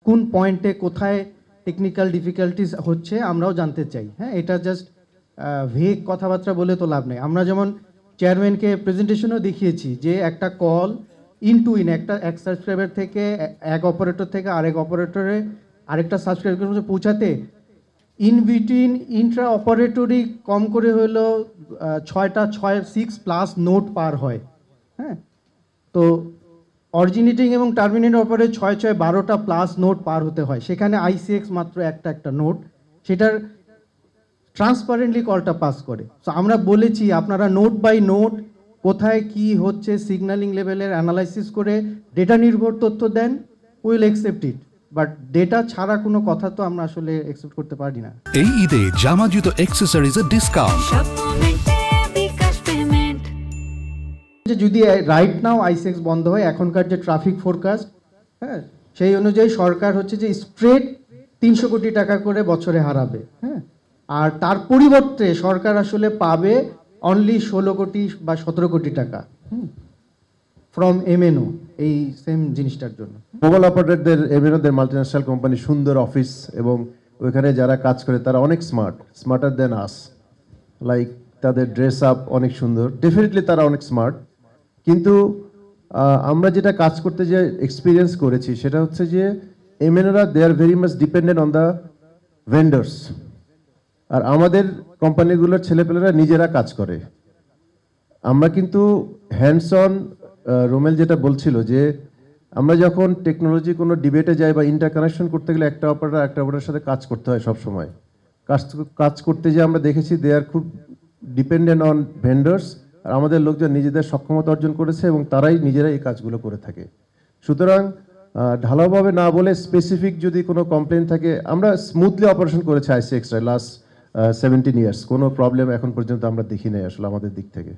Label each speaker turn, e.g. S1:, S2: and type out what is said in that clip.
S1: কোন পয়েন্টে কোথায় টেকনিক্যাল ডিফিকাল্টিস হচ্ছে আমরাও জানতে চাই। হ্যাঁ, এটা জাস্ট ভেগ কথাবার্তা বলে তো লাভ নেই। আমরা যেমন চেয়ারম্যানকে প্রেজেন্টেশনও দেখিয়েছি যে একটা কল ইন টু ইন এক সাবস্ক্রাইবার থেকে এক অপারেটর থেকে আরেক অপারেটরে আরেকটা সাবস্ক্রাইবের মধ্যে পৌঁছাতে ইন বিটুইন ইন্ট্রা অপারেটরই কম করে হলো 6 নোট পার হয়। হ্যাঁ, তো অরিজিনেটিং এবং টার্মিনেটিং অপারে 6 প্লাস নোট পার হতে হয়, সেখানে আইসিএক্স মাত্র একটা নোট, সেটার ট্রান্সপারেন্টলি কলটা পাস করে। সো আমরা বলেছি আপনারা নোট বাই নোট কোথায় কি হচ্ছে সিগন্যালিং লেভেলের অ্যানালাইসিস করে ডেটা নির্ভর তথ্য দেন, will accept it, but data ছাড়া কোনো কথা তো আমরা আসলে অ্যাকসেপ্ট করতে পারি না।
S2: এই ঈদে জামা জুতো অ্যাক্সেসরিজের ডিসকাউন্ট।
S1: যদি রাইট নাও আইসিএক্স বন্ধ হয়, এখনকার যে ট্রাফিক ফোরকাস্ট, হ্যাঁ, সেই অনুযায়ী সরকার হচ্ছে যে স্ট্রেট 300 কোটি টাকা করে বছরে হারাবে। হ্যাঁ, আর তার পরিবর্তে সরকার আসলে পাবে অনলি 16 কোটি বা 17 কোটি টাকা ফ্রম এমএনও এই সেম জিনিসটার জন্য।
S3: মোবাইল অপারেটরদের এমএনওদের মাল্টিন্যাশনাল কোম্পানি সুন্দর অফিস এবং ওইখানে যারা কাজ করে তারা অনেক স্মার্টার দেন আস, লাইক তাদের ড্রেস আপ অনেক সুন্দর, ডেফিনেটলি তারা অনেক স্মার্ট। কিন্তু আমরা যেটা কাজ করতে যে এক্সপিরিয়েন্স করেছি সেটা হচ্ছে যে এমএনওরা they are very much dependent on the vendors, আর আমাদের কোম্পানিগুলোর ছেলেপেলেরা নিজেরা কাজ করে। আমরা কিন্তু হ্যান্ডস অন, রোমেল যেটা বলছিল যে আমরা যখন টেকনোলজি কোনো ডিবেটে যাই বা ইন্টারকানেকশন করতে গেলে একটা অপারেটরের সাথে কাজ করতে হয় সব সময়। কাজ করতে যে আমরা দেখেছি দে আর খুব ডিপেন্ডেন্ট অন ভেন্ডার্স, আর আমাদের লোকজন নিজেদের সক্ষমতা অর্জন করেছে এবং তারাই নিজেরাই এই কাজগুলো করে থাকে। সুতরাং ঢালাওভাবে না বলে স্পেসিফিক যদি কোনো কমপ্লেন থাকে, আমরা স্মুথলি অপারেশন করেছি আইসিএক্সরা লাস্ট 17 ইয়ার্স, কোনো প্রবলেম এখন পর্যন্ত আমরা দেখি নাই আসলে আমাদের দিক থেকে।